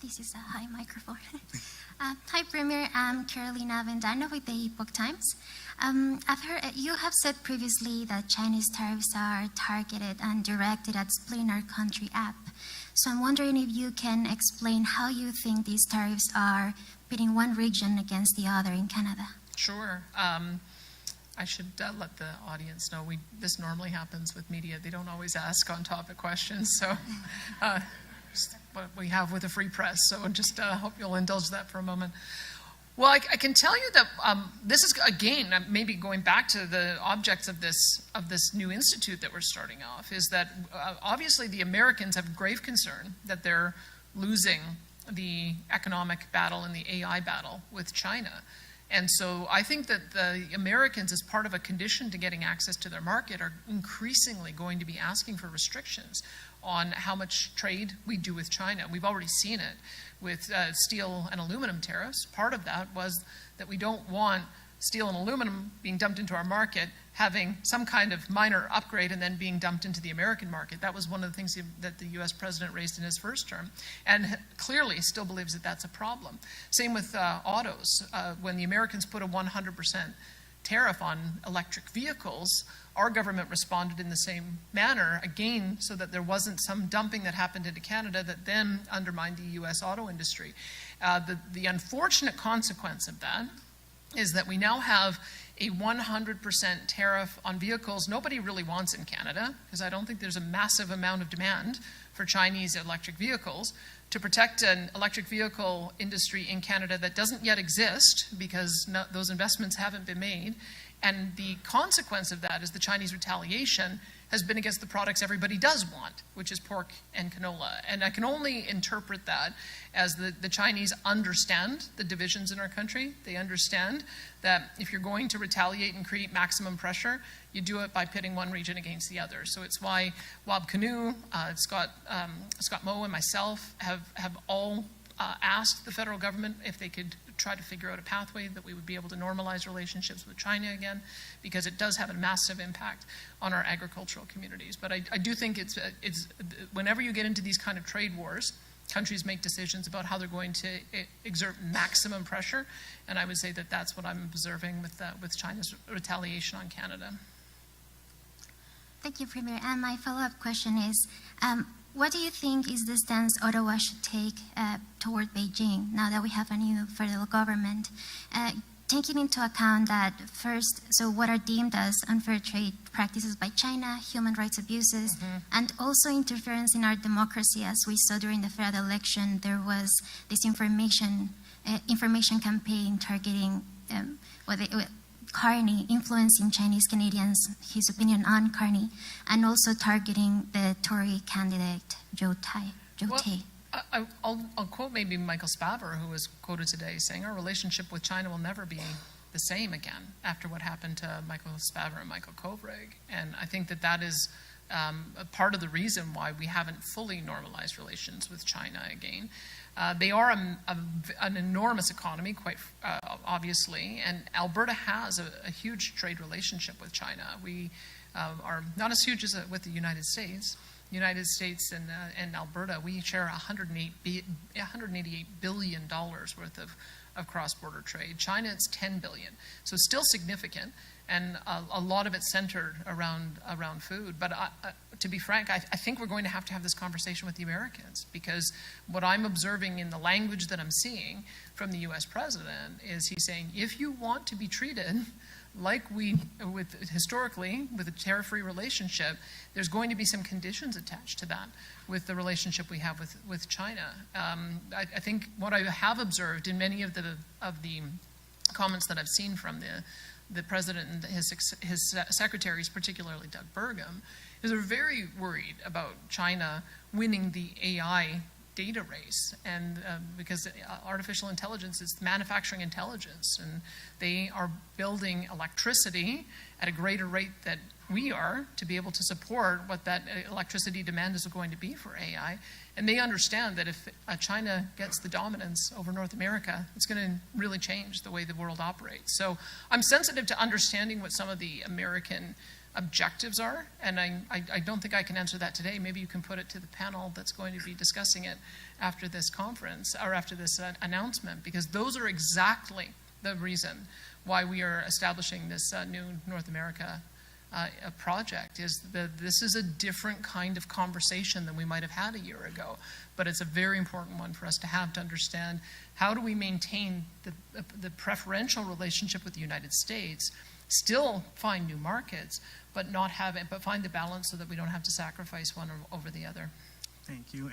This is a high microphone. Hi, Premier. I'm Carolina Vendano with the Epoch Times. I've heard you have said previously that Chinese tariffs are targeted and directed at splitting our country up. So I'm wondering if you can explain how you think these tariffs are pitting one region against the other in Canada. Sure. I should let the audience know this normally happens with media. They don't always ask on-topic questions, so what we have with the free press. So just hope you'll indulge that for a moment. Well, I can tell you that this is, again, maybe going back to the objects of this new institute that we're starting off, is that obviously the Americans have grave concern that they're losing the economic battle and the AI battle with China. And so I think that the Americans, as part of a condition to getting access to their market, are increasingly going to be asking for restrictions on how much trade we do with China. We've already seen it with steel and aluminum tariffs. Part of that was that we don't want steel and aluminum being dumped into our market, having some kind of minor upgrade and then being dumped into the American market. That was one of the things that the US president raised in his first term, and clearly still believes that that's a problem. Same with autos. When the Americans put a 100% tariff on electric vehicles, our government responded in the same manner, again, so that there wasn't some dumping that happened into Canada that then undermined the US auto industry. The unfortunate consequence of that is that we now have a 100% tariff on vehicles nobody really wants in Canada, because I don't think there's a massive amount of demand for Chinese electric vehicles, to protect an electric vehicle industry in Canada that doesn't yet exist because those investments haven't been made. And the consequence of that is the Chinese retaliation has been against the products everybody does want, which is pork and canola. And I can only interpret that as the Chinese understand the divisions in our country. They understand that if you're going to retaliate and create maximum pressure, you do it by pitting one region against the other. So it's why Wab Kinew, Scott Moe, and myself have all asked the federal government if they could try to figure out a pathway that we would be able to normalize relationships with China again, because it does have a massive impact on our agricultural communities. But I do think it's whenever you get into these kind of trade wars, countries make decisions about how they're going to exert maximum pressure, and I would say that that's what I'm observing with China's retaliation on Canada. Thank you, Premier. And my follow-up question is, what do you think is the stance Ottawa should take toward Beijing now that we have a new federal government? Taking into account that first, so what are deemed as unfair trade practices by China, human rights abuses, and also interference in our democracy. As we saw during the federal election, there was this information campaign targeting Carney, influencing Chinese Canadians, his opinion on Carney, and also targeting the Tory candidate, Joe Tay. I'll quote maybe Michael Spavor, who was quoted today saying, our relationship with China will never be the same again after what happened to Michael Spavor and Michael Kovrig. And I think that is a part of the reason why we haven't fully normalized relations with China again. They are an enormous economy, quite obviously, and Alberta has a huge trade relationship with China. We are not as huge as with the United States. United States and Alberta, we share $188 billion worth of cross-border trade. China, it's $10 billion, so still significant, and a lot of it centered around food. But to be frank, I think we're going to have this conversation with the Americans, because what I'm observing in the language that I'm seeing from the U.S. president is he's saying, if you want to be treated like historically with a tariff-free relationship, there's going to be some conditions attached to that with the relationship we have with China. I think what I have observed in many of the comments that I've seen from the president and his secretaries, particularly Doug Burgum, is they're very worried about China winning the AI data race, and because artificial intelligence is manufacturing intelligence, and they are building electricity at a greater rate than we are to be able to support what that electricity demand is going to be for AI. And they understand that if China gets the dominance over North America, it's going to really change the way the world operates. So I'm sensitive to understanding what some of the American objectives are, and I don't think I can answer that today. Maybe you can put it to the panel that's going to be discussing it after this conference, or after this announcement, because those are exactly the reason why we are establishing this new North America project, is that this is a different kind of conversation than we might have had a year ago, but it's a very important one for us to have, to understand how do we maintain the preferential relationship with the United States, still find new markets, but not have it, but find the balance so that we don't have to sacrifice one over the other. Thank you.